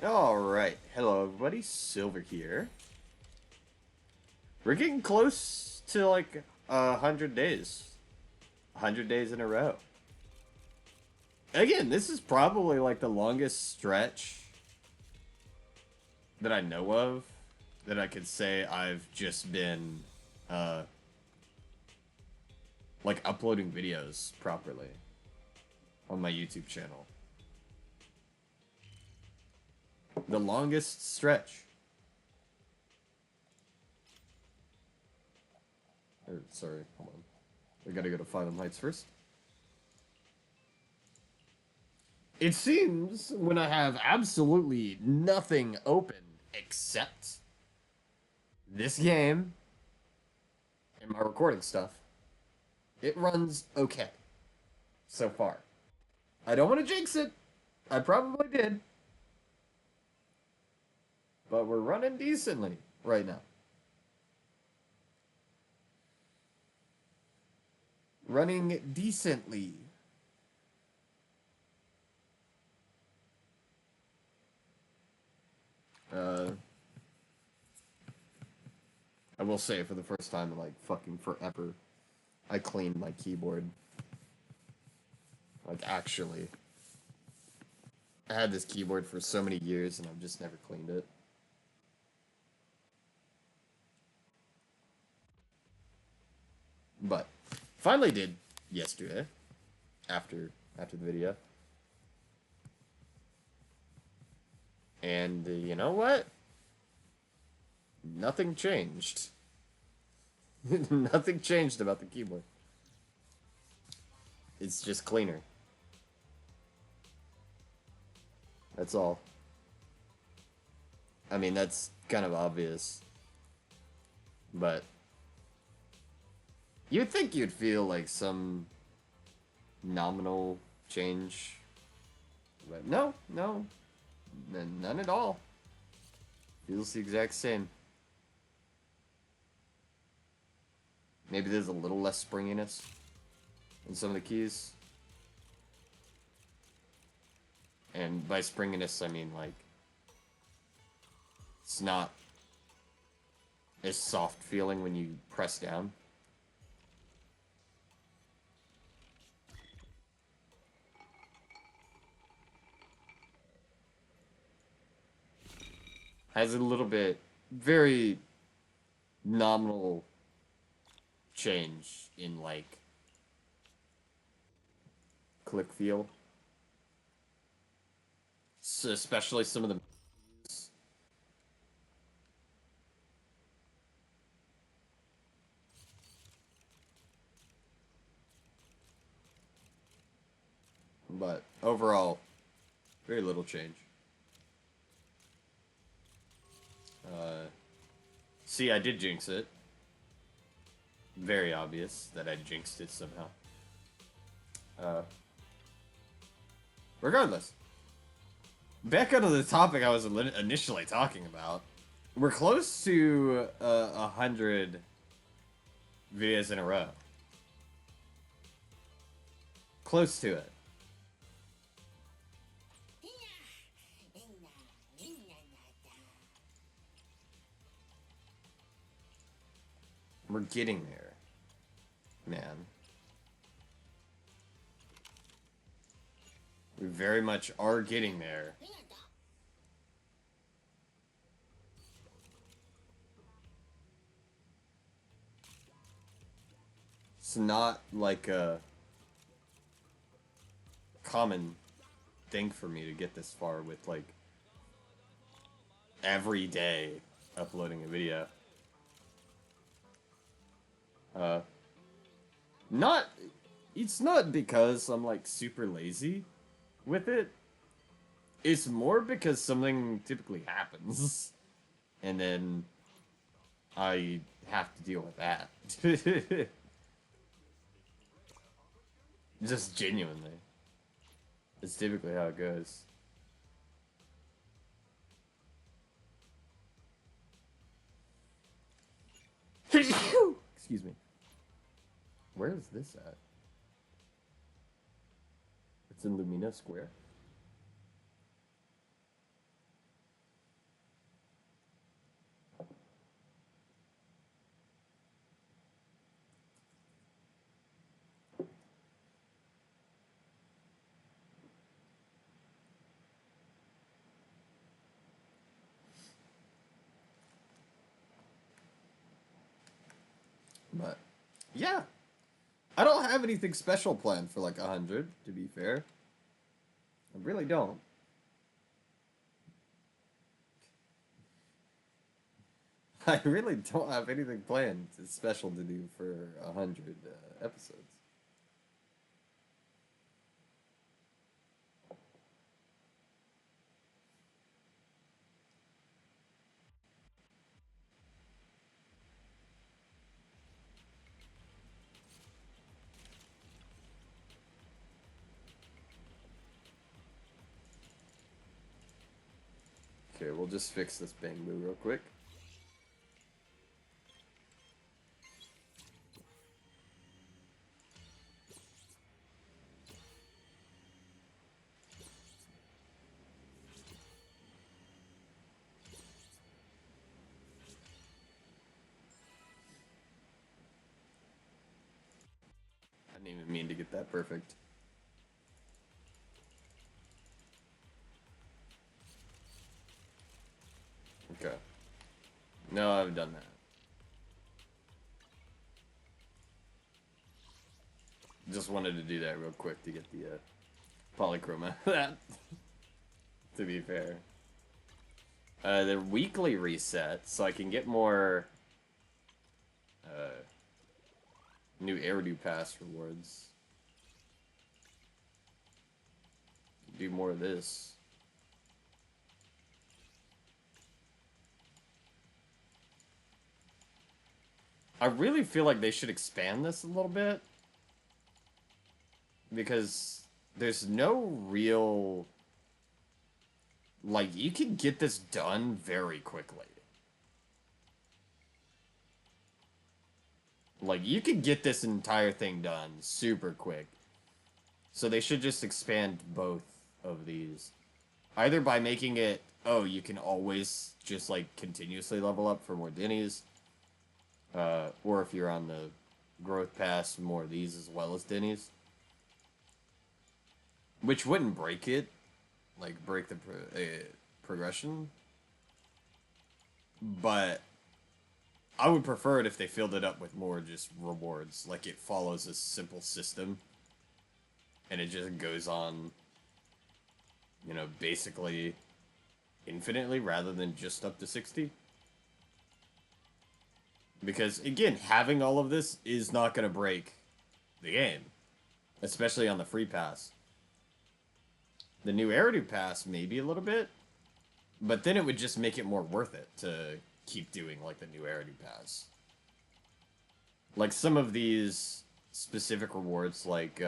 Alright, hello everybody, Silver here. We're getting close to like 100 days. 100 days in a row. Again, this is probably like the longest stretch that I know of that I could say I've just been uh like uploading videos properly on my YouTube channel. The longest stretch. Sorry, hold on. We gotta go to Final Heights first. It seems when I have absolutely nothing open except this game and my recording stuff, it runs okay so far. I don't want to jinx it. I probably did. But we're running decently right now. Running decently. I will say for the first time in like fucking forever, I cleaned my keyboard. Like actually. I had this keyboard for so many years and I've just never cleaned it. But finally did yesterday after the video. And you know what? Nothing changed. Nothing changed about the keyboard. It's just cleaner. That's all. I mean, that's kind of obvious. But you'd think you'd feel like some nominal change. But no, none at all. Feels the exact same. Maybe there's a little less springiness in some of the keys. And by springiness, I mean like it's not as soft feeling when you press down. Has a little bit, very nominal change in like click feel. So especially some of the but overall, very little change. See, I did jinx it. Very obvious that I jinxed it somehow. Regardless, back onto the topic I was initially talking about. We're close to 100 videos in a row. Close to it. We're getting there, man. We very much are getting there. It's not like a common thing for me to get this far with like every day uploading a video. Not, it's not because I'm like super lazy with it. It's more because something typically happens. And then I have to deal with that. Just genuinely. It's typically how it goes. Excuse me. Where is this at? It's in Lumina Square. But yeah, I don't have anything special planned for like 100. To be fair, I really don't. I really don't have anything planned special to do for 100 episodes. Okay, we'll just fix this bamboo real quick. I didn't even mean to get that perfect. Okay. No, I've done that. Just wanted to do that real quick to get the polychroma out of that. To be fair. They're weekly resets, so I can get more uh, new Eridu Pass rewards. Do more of this. I really feel like they should expand this a little bit. Because there's no real... Like, you can get this done very quickly. Like, you can get this entire thing done super quick. So they should just expand both of these. Either by making it, oh, you can always just, like, continuously level up for more Denny's. Or if you're on the growth pass, more of these as well as Denny's. Which wouldn't break it. Like, break the progression. But I would prefer it if they filled it up with more just rewards. Like, it follows a simple system. And it just goes on, you know, basically infinitely rather than just up to 60. Because, again, having all of this is not going to break the game. Especially on the free pass. The new Eridu pass, maybe a little bit. But then it would just make it more worth it to keep doing, like, the new Eridu pass. Like, some of these specific rewards, like,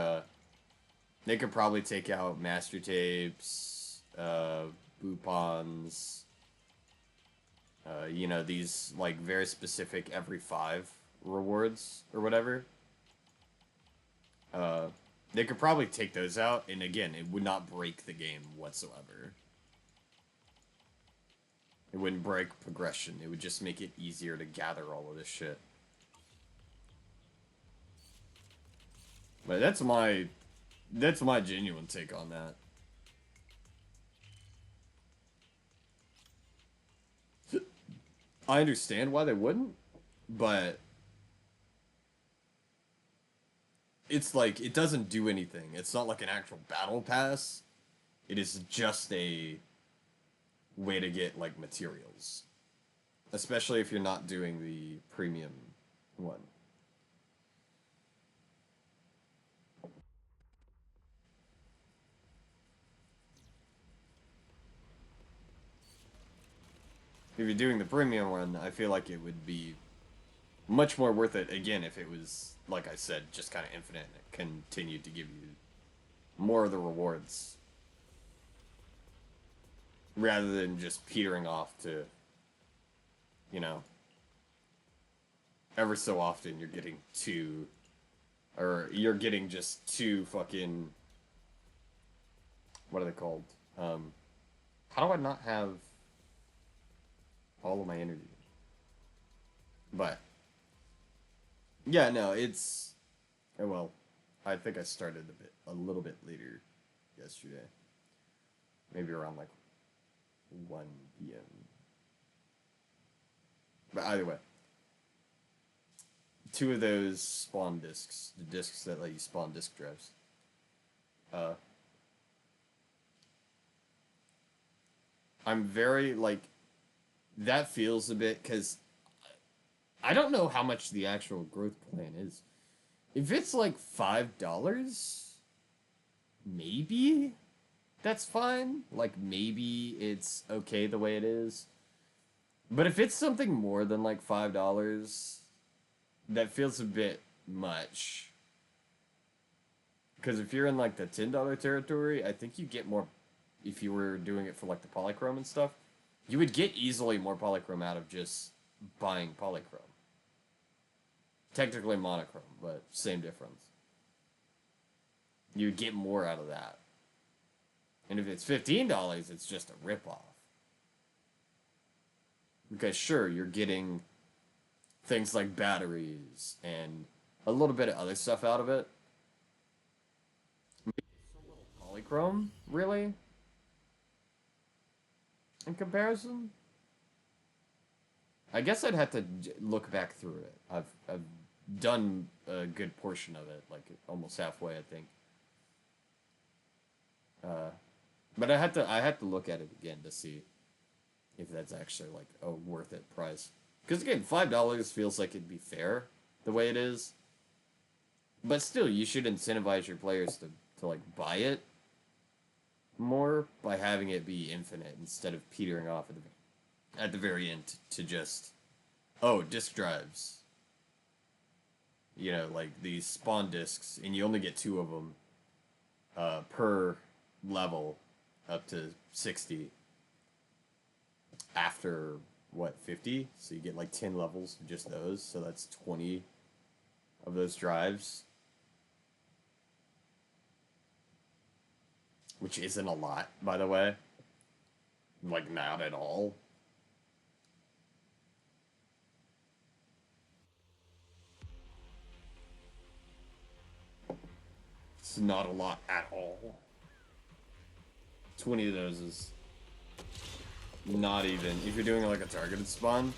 they could probably take out Master Tapes, Boupons, you know, these, like, very specific every 5 rewards or whatever. They could probably take those out, and again, it would not break the game whatsoever. It wouldn't break progression. It would just make it easier to gather all of this shit. But that's my genuine take on that. I understand why they wouldn't, but it's like, it doesn't do anything. It's not like an actual battle pass. It is just a way to get, like, materials. Especially if you're not doing the premium one. If you're doing the premium one, I feel like it would be much more worth it, again, if it was, like I said, just kind of infinite and it continued to give you more of the rewards. Rather than just petering off to, you know, ever so often you're getting two, or you're getting just two fucking, what are they called? How do I not have all of my energy? But, yeah, no, it's, oh, well, I think I started a little bit later yesterday. Maybe around, like, 1 p.m. But either way. two of those spawn discs, the discs that let you spawn disk drives. Uh, I'm very like that feels a bit because I don't know how much the actual growth plan is. If it's like $5, maybe that's fine. Like maybe it's okay the way it is. But if it's something more than like $5, that feels a bit much. Because if you're in like the $10 territory, I think you get more if you were doing it for like the polychrome and stuff. You would get easily more polychrome out of just buying polychrome. Technically monochrome, but same difference. You would get more out of that. And if it's $15, it's just a ripoff. Because sure, you're getting things like batteries and a little bit of other stuff out of it. Maybe so little polychrome, really? In comparison? I guess I'd have to look back through it. I've done a good portion of it, like almost halfway, I think. Uh, but I had to look at it again to see if that's actually like a worth it price. Because again, $5 feels like it'd be fair the way it is. But still, you should incentivize your players to like buy it more by having it be infinite instead of petering off at the very end to just disk drives. You know, like these spawn disks, and you only get two of them per level up to 60 after what 50, so you get like 10 levels of just those, so that's 20 of those drives, which isn't a lot, by the way, like not at all. It's not a lot at all. 20 of those is not even, if you're doing like a targeted spawn,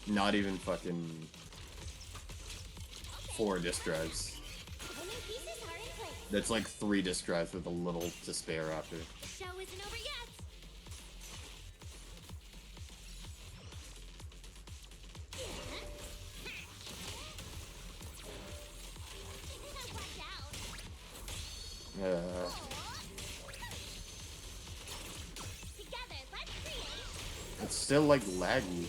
not even fucking 4 disk drives. That's like 3 disk drives with a little to spare after. Show isn't over yet. Together, let's create. It's still like laggy.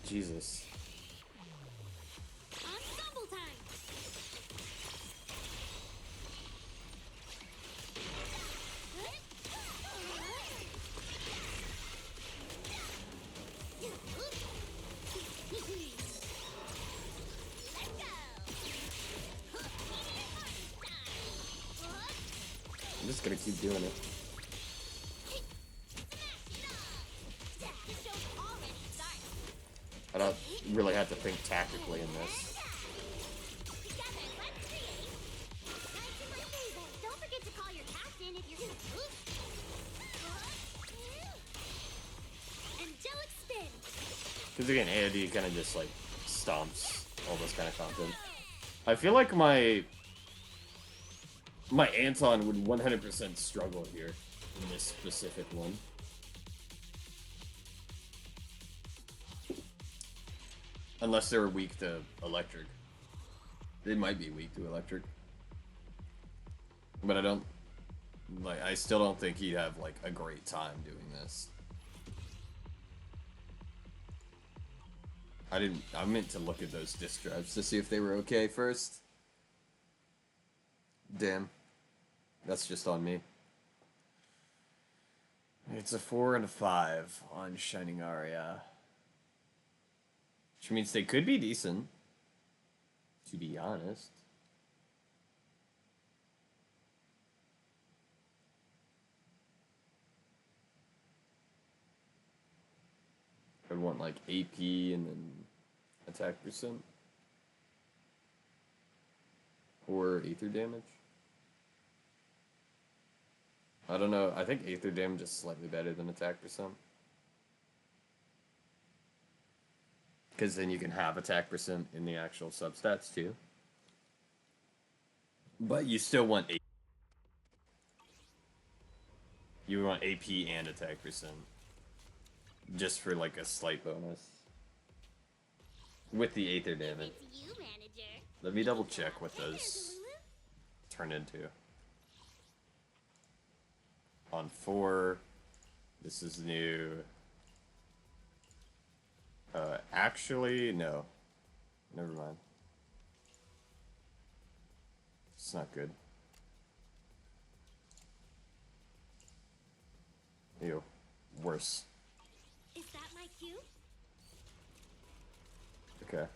Jesus. Ensemble time. I'm just gonna keep doing it. I don't really have to think tactically in this. Don't forget to call your captain if you're angelic spin. Because again, AOD kind of just like stomps all this kind of content. I feel like my Anton would 100% struggle here in this specific one. Unless they're weak to electric. They might be weak to electric. But I still don't think he'd have, like, a great time doing this. I meant to look at those disk drives to see if they were okay first. Damn. That's just on me. It's a 4 and a 5 on Shining Aria. Which means they could be decent, to be honest. I'd want like AP and then attack percent. Or Aether damage. I don't know. I think Aether damage is slightly better than attack percent. Because then you can have attack percent in the actual substats too. But you still want AP. You want AP and attack percent. Just for like a slight bonus. With the Aether damage. It's you, manager. Let me double check what those turn into. On 4, this is new. Actually, no. Never mind. It's not good. Ew. Worse. Is that my cue? Okay.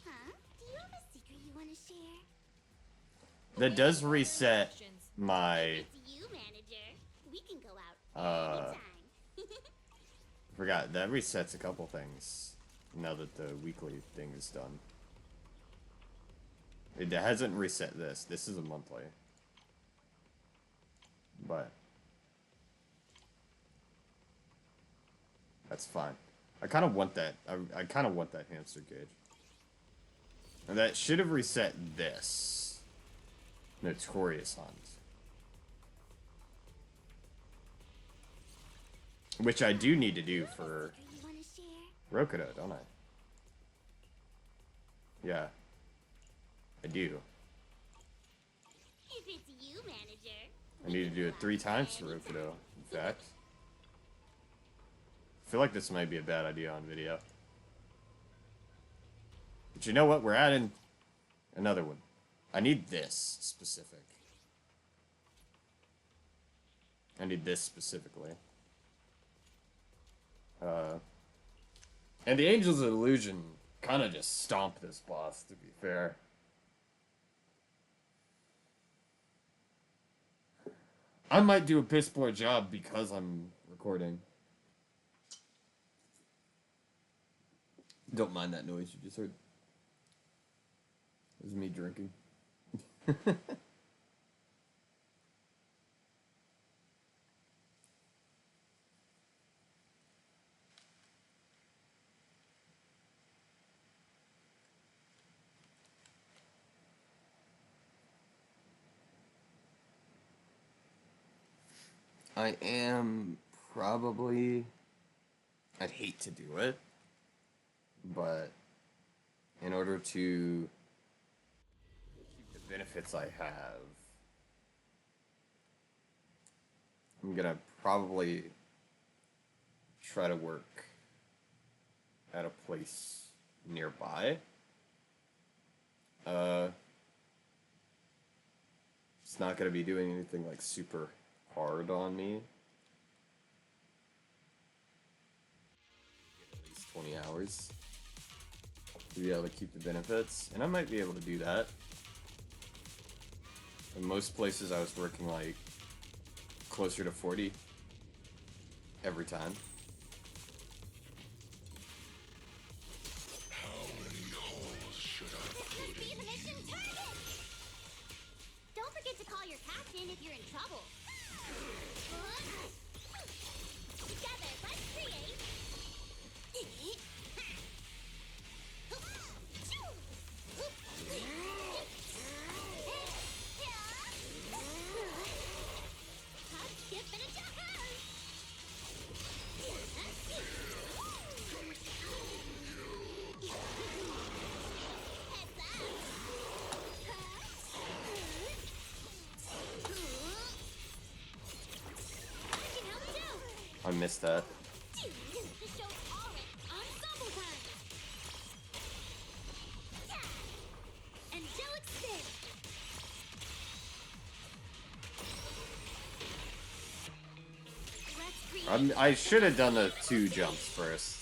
Huh? Do you have a secret you want to share? That does reset my... It's you, manager. We can go out anytime. Forgot, that resets a couple things. Now that the weekly thing is done. It hasn't reset this. This is a monthly. But... that's fine. I kind of want that. I kind of want that hamster cage. And that should have reset this. Notorious Hunt. Which I do need to do for Rokudo, don't I? Yeah. I do. If it's you, manager. I need to do it 3 times for Rokudo, in fact. I feel like this might be a bad idea on video. But you know what? We're adding another one. I need this specific. I need this specifically. And the Angels of Illusion kind of just stomp this boss, to be fair. I might do a piss poor job because I'm recording. Don't mind that noise you just heard. It was me drinking. I am probably... I'd hate to do it, but in order to keep the benefits I have, I'm gonna probably try to work at a place nearby. It's not gonna be doing anything like super hard on me. At least 20 hours to be able to keep the benefits, and I might be able to do that. In most places I was working like closer to 40 every time. How many holes should I put Be in the mission you? target! Don't forget to call your captain if you're in trouble. Together, let's create. Hop, skip, and a jump! I missed that. The show's already ensemble time. Yeah. Angelic spin. Let's create. I should have done the 2 jumps first.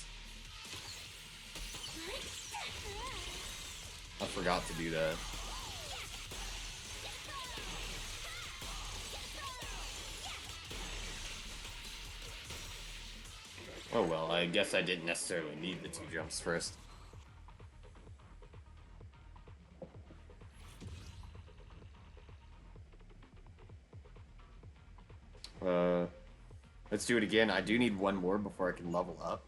forgot to do that. Oh well, I guess I didn't necessarily need the 2 jumps first. Let's do it again. I do need one more before I can level up.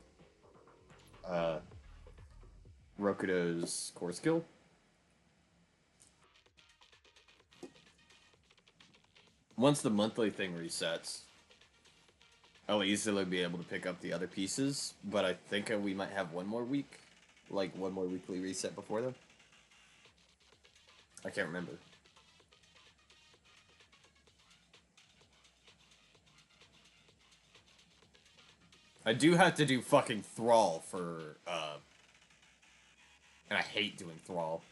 Rokudo's core skill. Once the monthly thing resets, I'll easily be able to pick up the other pieces, but I think we might have one more week. Like, one more weekly reset before then. I can't remember. I do have to do fucking Thrall for, and I hate doing Thrall.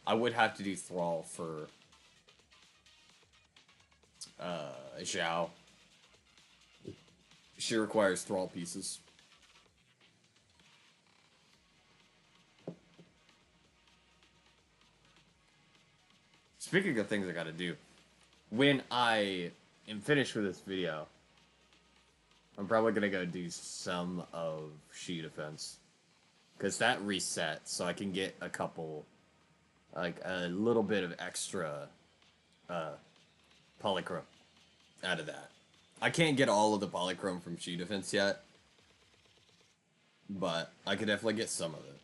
I would have to do Thrall for, Zhao. She requires Thrall pieces. Speaking of things I gotta do, when I am finished with this video, I'm probably gonna go do some of Shi Defense. Because that resets, so I can get a couple, like, a little bit of extra, polychrome out of that. I can't get all of the polychrome from Shi Defense yet, but I could definitely get some of it.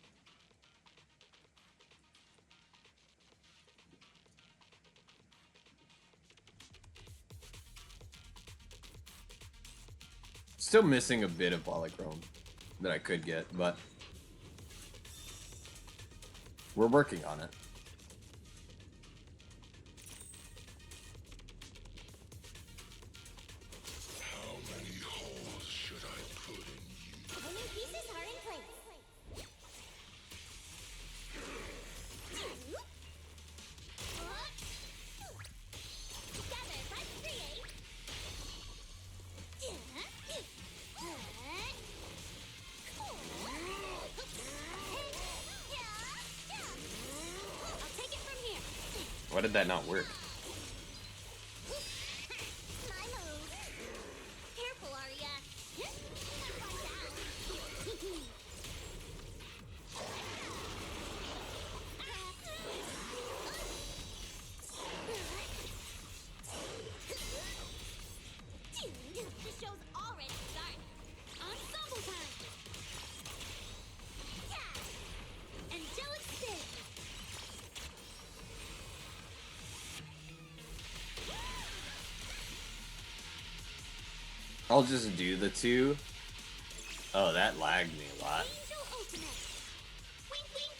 Still missing a bit of polychrome that I could get, but we're working on it. How many holes should I put in you? The new pieces are in place. Together, let's create. I'll take it from here. Why did that not work? My move. Careful, Arya. The show's already started. Ensemble time. Yeah. Angelic spin. I'll just do the 2. Oh, that lagged me a lot. Angel ultimate. Wink, wink.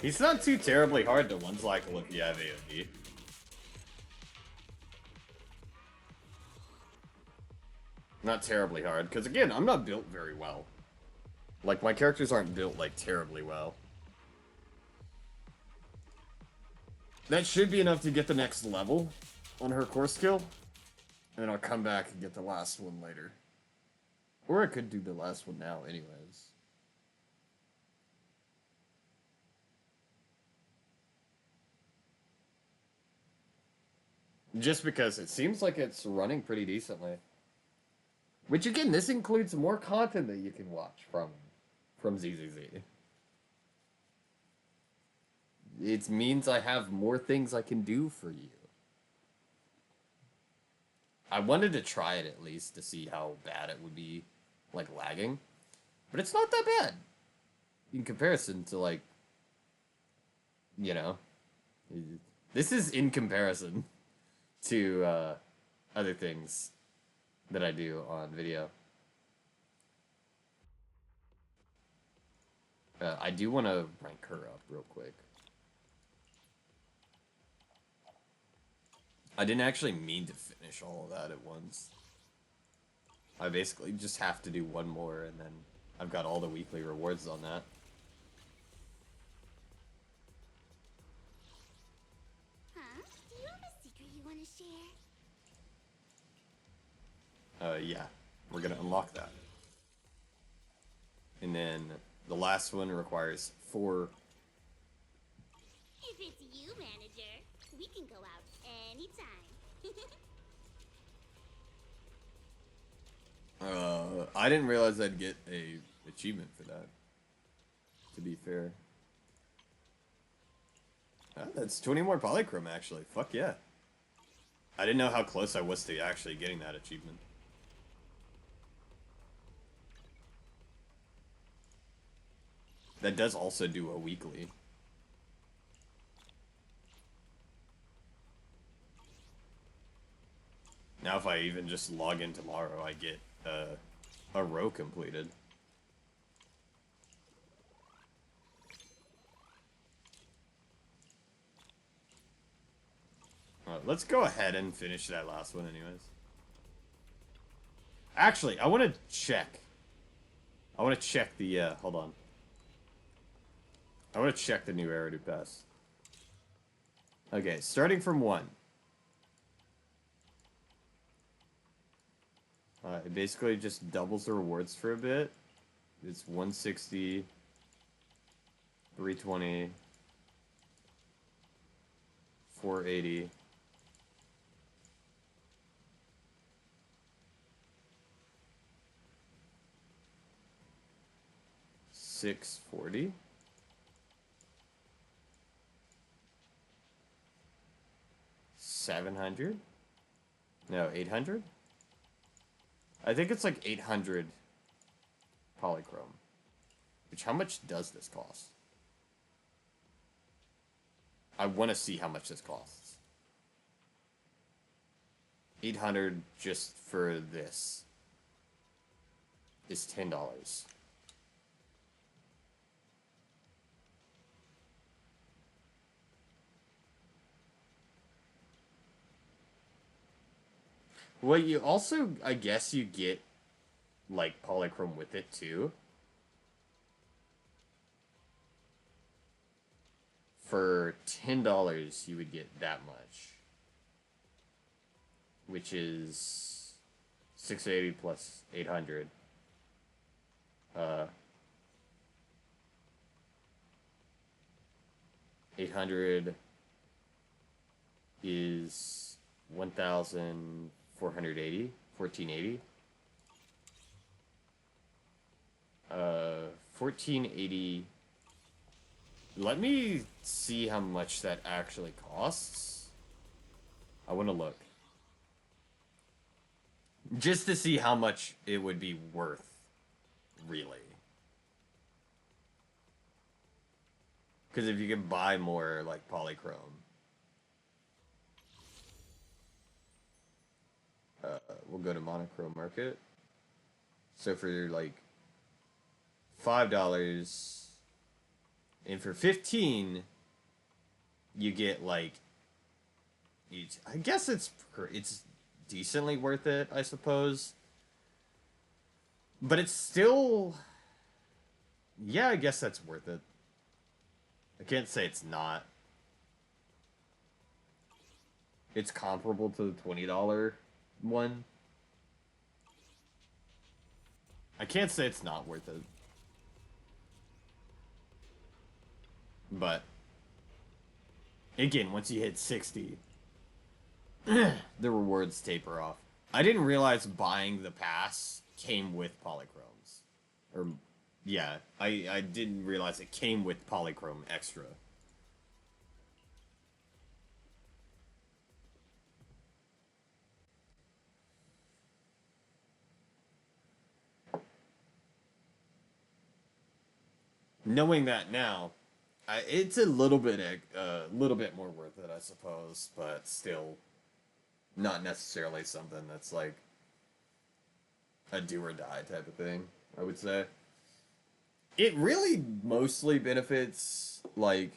He's not too terribly hard to one-cycle if you have AoE. Not terribly hard, because again, I'm not built very well. Like, my characters aren't built, like, terribly well. That should be enough to get the next level on her core skill. And then I'll come back and get the last one later. Or I could do the last one now, anyways. Just because it seems like it's running pretty decently. Which again, this includes more content that you can watch from ZZZ. It means I have more things I can do for you. I wanted to try it at least to see how bad it would be, like, lagging. But it's not that bad. In comparison to, like, you know. This is in comparison to other things that I do on video. I do want to rank her up real quick. I didn't actually mean to finish all of that at once. I basically just have to do one more, and then I've got all the weekly rewards on that. Yeah, we're gonna unlock that. And then the last one requires 4. If it's you, manager, we can go out anytime. I didn't realize I'd get a achievement for that. To be fair. That's 20 more polychrome, actually. Fuck yeah. I didn't know how close I was to actually getting that achievement. That does also do a weekly. Now if I even just log in tomorrow, I get a row completed. Let's go ahead and finish that last one anyways. Actually, I want to check. I want to check the, hold on. I want to check the new Eridu Pass. Okay, starting from 1. It basically just doubles the rewards for a bit. It's 160, 320, 480. $640. $700. No, 800. I think it's like 800 polychrome. Which, how much does this cost? I want to see how much this costs. 800 just for this is $10. Well, you also, I guess you get, like, polychrome with it, too. For $10, you would get that much. Which is 680 plus 800. 800 is 1,480, 1480. 1480. Let me see how much that actually costs. I want to look. Just to see how much it would be worth, really. Because if you can buy more, like, polychrome. We'll go to monochrome market. So for, like, $5, and for 15, you get, like, I guess it's decently worth it, I suppose. But it's still, yeah, I guess that's worth it. I can't say it's not. It's comparable to the $20 one. I can't say it's not worth it. But again, once you hit 60, the rewards taper off. I didn't realize buying the pass came with polychromes. Or, yeah, I didn't realize it came with polychrome extra. Knowing that now, it's a little bit more worth it, I suppose, but still not necessarily something that's like a do or die type of thing, I would say. It really mostly benefits like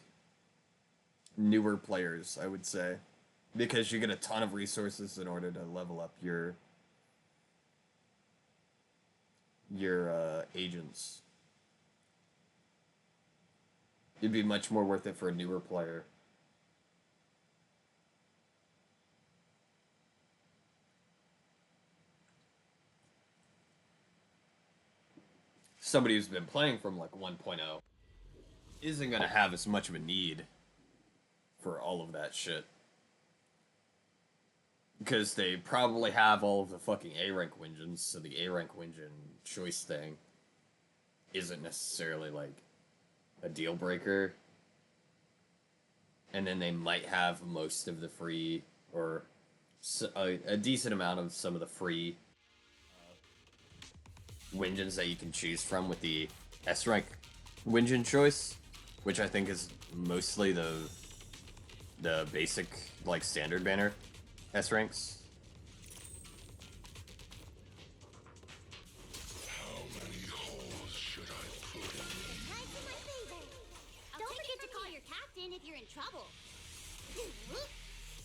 newer players, I would say, because you get a ton of resources in order to level up your agents. It'd be much more worth it for a newer player. somebody who's been playing from like 1.0 isn't gonna have as much of a need for all of that shit. Because they probably have all of the fucking A rank Wingens, so the A rank Wingen choice thing isn't necessarily like a deal breaker. And then they might have most of the free, or a decent amount of some of the free Wingens that you can choose from with the S rank Wingen choice, which I think is mostly the basic like standard banner S ranks. How many holes should I put in? Time's in my favor. Don't forget to call your captain if you're in trouble.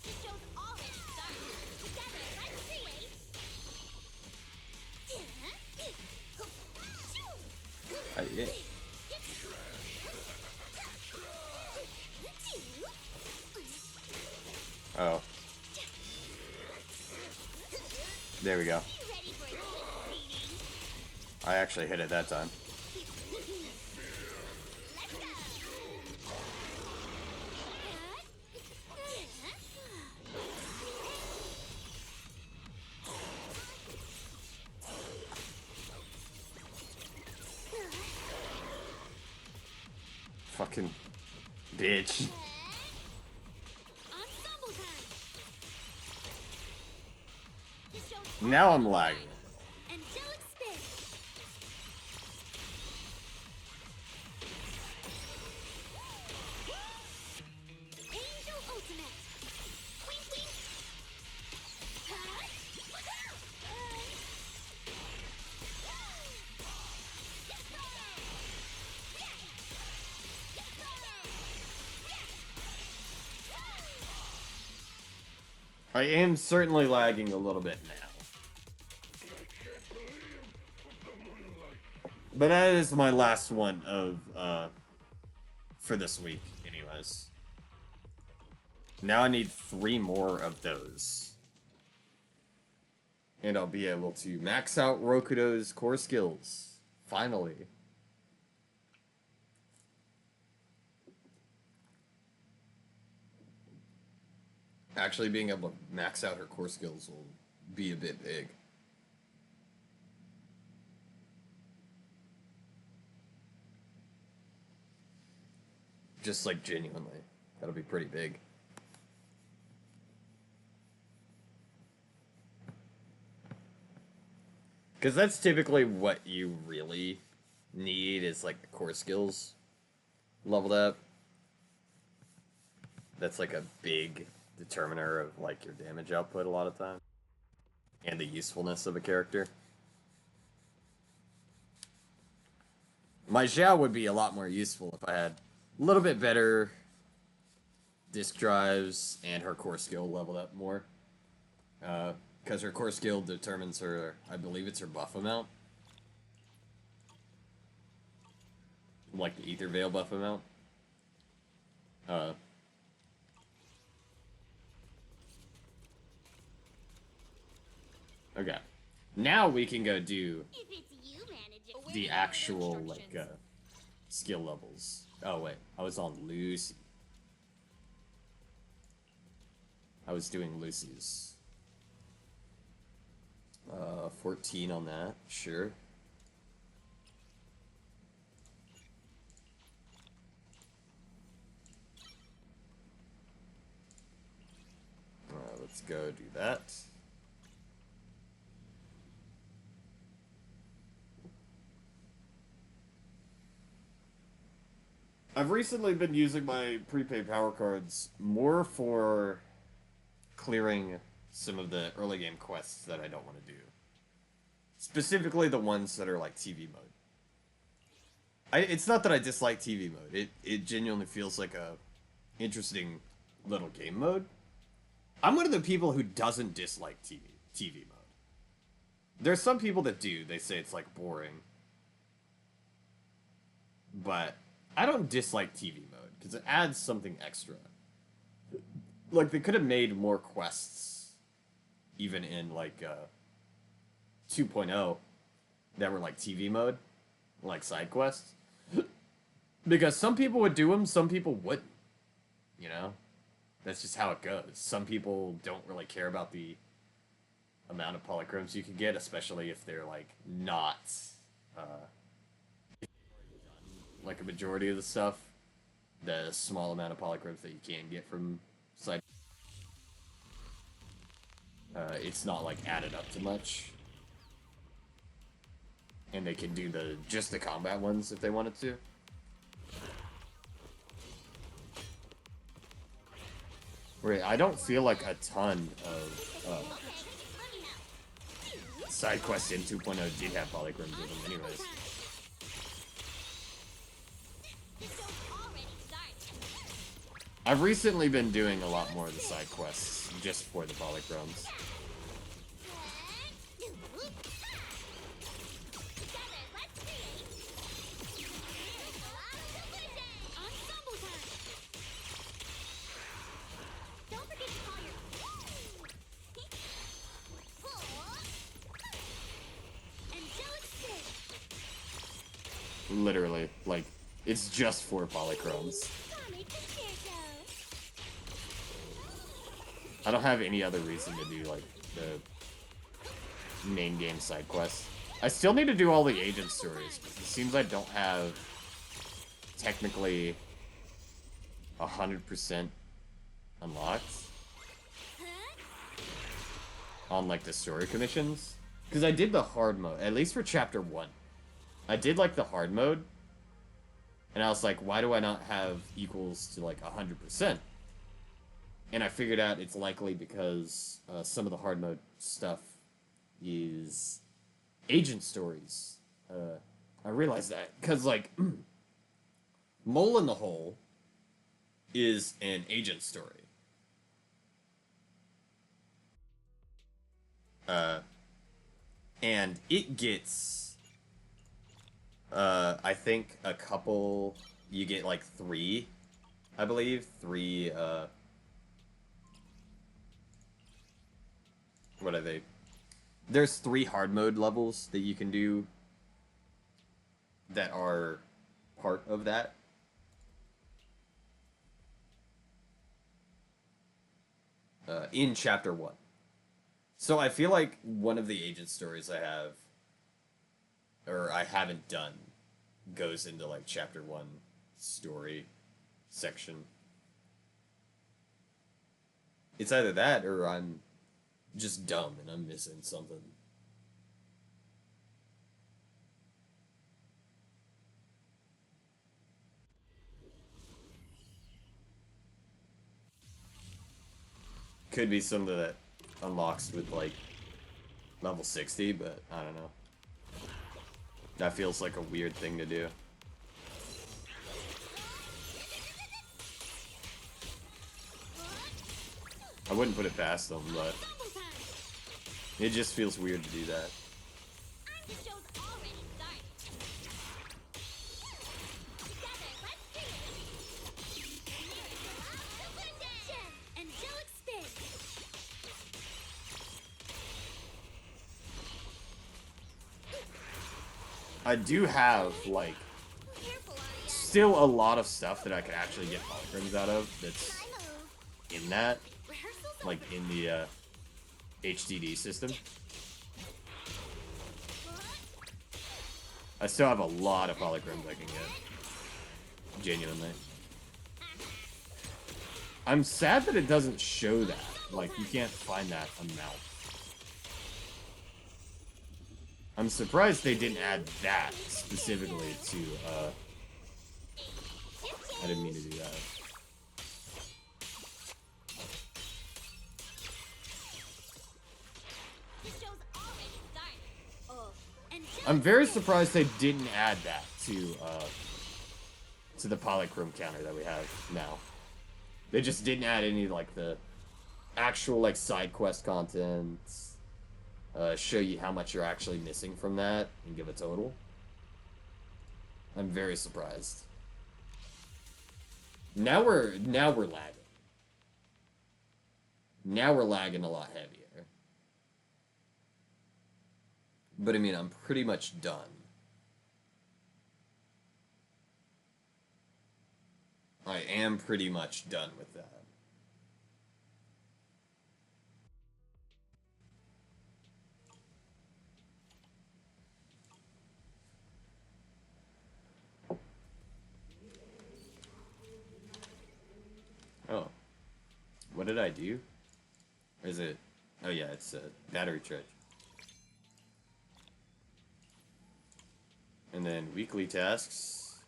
This shows already started. Together, let's see. Yeah. Oh. There we go. I actually hit it that time. Fucking bitch. Now I'm lagging. I am certainly lagging a little bit now. But that is my last one of, for this week, anyways. Now I need 3 more of those. And I'll be able to max out Rokudo's core skills. Finally. Actually being able to max out her core skills will be a bit big. Just like genuinely. That'll be pretty big. Because that's typically what you really need is like the core skills leveled up. That's like a big determiner of like your damage output a lot of time. And the usefulness of a character. My Xiao would be a lot more useful if I had a little bit better disk drives and her core skill leveled up more. Because her core skill determines her, I believe it's her buff amount. Like the Ether Veil buff amount. Okay. Now we can go do the actual, like, skill levels. Oh, wait. I was on Lucy. I was doing Lucy's. 14 on that. Sure. Let's go do that. I've recently been using my prepaid power cards more for clearing some of the early game quests that I don't want to do. Specifically the ones that are like TV mode. It's not that I dislike TV mode. It genuinely feels like a interesting little game mode. I'm one of the people who doesn't dislike TV mode. There's some people that do. They say it's like boring. But I don't dislike TV mode because it adds something extra. Like they could have made more quests even in like 2.0 that were like TV mode. like side quests, because some people would do them, some people wouldn't. You know, that's just how it goes. Some people don't really care about the amount of polychromes you can get, especially if they're like not uh, like a majority of the stuff. The small amount of polychromes that you can get from side, it's not like added up to much, and they can do the just the combat ones if they wanted to. Right, I don't feel like a ton of side quests in 2.0 did have polychromes with them anyways. I've recently been doing a lot more of the side quests just for the polychromes. Literally, like, it's just for polychromes. I don't have any other reason to do, like, the main game side quests. I still need to do all the agent stories, because it seems I don't have technically 100% unlocked on, like, the story commissions. Because I did the hard mode, at least for Chapter 1. I did, like, the hard mode, and I was like, why do I not have equals to, like, 100%? And I figured out it's likely because some of the hard mode stuff is agent stories. I realized that because, like, Mole in the Hole is an agent story. And it gets, I think, a couple, you get, like, 3, I believe, 3, what are they? There's 3 hard mode levels that you can do that are part of that. In Chapter 1. So I feel like one of the agent stories I have, or I haven't done, goes into, like, Chapter 1 story section. It's either that or I'm just dumb and I'm missing something. Could be something that unlocks with, like, level 60, but I don't know. That feels like a weird thing to do. I wouldn't put it past them, but it just feels weird to do that. I do have, like, still a lot of stuff that I could actually get polychromes out of that's in that, like, in the HDD system. I still have a lot of polychromes I can get. Genuinely. I'm sad that it doesn't show that. Like, you can't find that amount. I'm surprised they didn't add that specifically to, I didn't mean to do that. I'm very surprised they didn't add that to the polychrome counter that we have now. They just didn't add any, like, the actual, like, side quest content, show you how much you're actually missing from that, and give a total. I'm very surprised. Now we're lagging. Now we're lagging a lot heavier. But I mean, I'm pretty much done. I am pretty much done with that. Oh. What did I do? Or is it... Oh yeah, it's a battery charge. And then weekly tasks.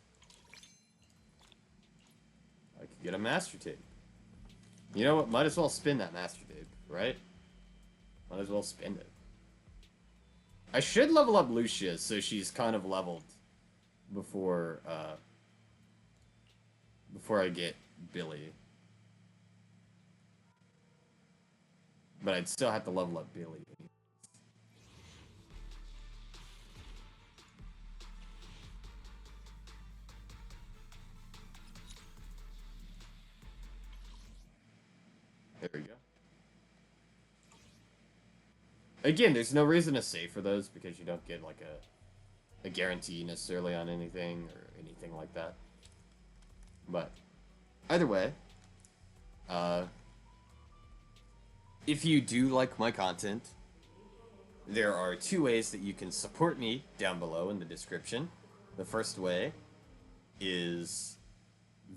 I could get a master tape. You know what? Might as well spin that master tape, right? Might as well spend it. I should level up Lucia so she's kind of leveled before before I get Billy. But I'd still have to level up Billy. There we go. Again, there's no reason to save for those because you don't get like a guarantee necessarily on anything or anything like that. But either way, if you do like my content, there are two ways that you can support me down below in the description. The first way is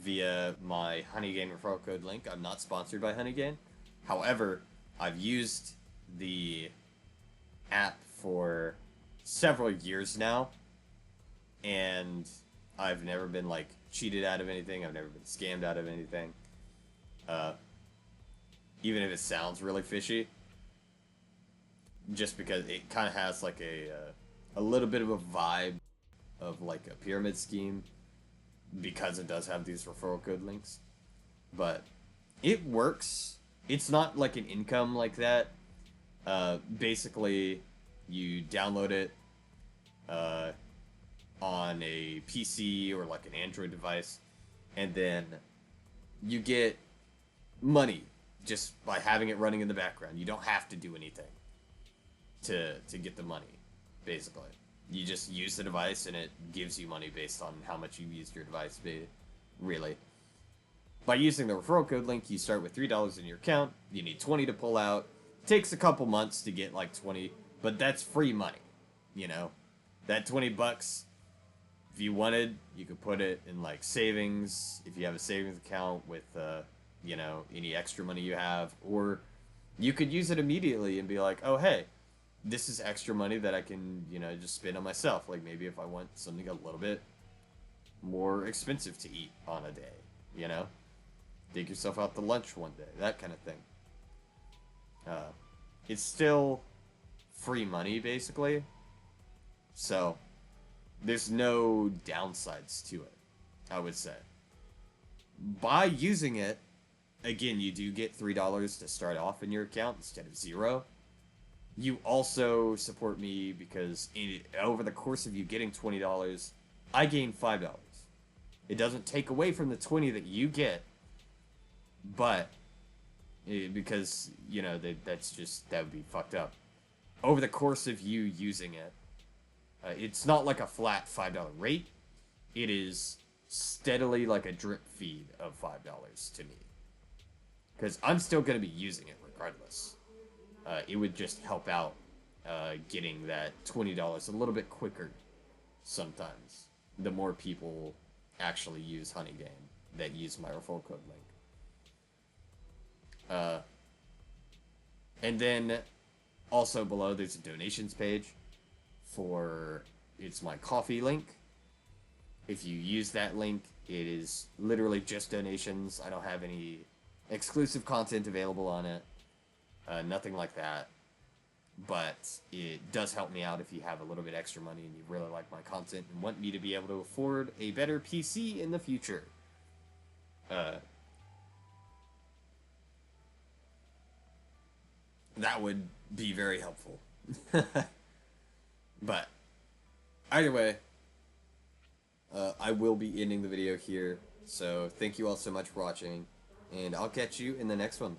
via my Honeygain referral code link. I'm not sponsored by Honeygain. However, I've used the app for several years now, and I've never been like cheated out of anything. I've never been scammed out of anything. Even if it sounds really fishy, just because it kind of has like a little bit of a vibe of like a pyramid scheme, because it does have these referral code links. But it works. It's not like an income like that. Basically, you download it on a PC or like an Android device, and then you get money just by having it running in the background. You don't have to do anything to get the money, basically. You just use the device and it gives you money based on how much you've used your device, really. By using the referral code link, you start with $3 in your account. You need 20 to pull out. Takes a couple months to get like 20, but that's free money, you know? That 20 bucks, if you wanted, you could put it in like savings, if you have a savings account with, you know, any extra money you have, or you could use it immediately and be like, oh, hey, this is extra money that I can, you know, just spend on myself. Like maybe if I want something a little bit more expensive to eat on a day, you know? Take yourself out to lunch one day, that kind of thing. It's still free money, basically. So, there's no downsides to it, I would say. By using it, again, you do get $3 to start off in your account instead of 0. You also support me because over the course of you getting $20, I gain $5. It doesn't take away from the 20 that you get, but because, you know, that would be fucked up. Over the course of you using it, it's not like a flat $5 rate. It is steadily like a drip feed of $5 to me. Because I'm still going to be using it regardless. It would just help out getting that $20 a little bit quicker sometimes. The more people actually use Honeygain that use my referral code link. And then also below there's a donations page for, it's my coffee link. If you use that link, it is literally just donations. I don't have any exclusive content available on it. Nothing like that. But it does help me out if you have a little bit extra money and you really like my content and want me to be able to afford a better PC in the future. That would be very helpful. But either way, I will be ending the video here. So thank you all so much for watching, and I'll catch you in the next one.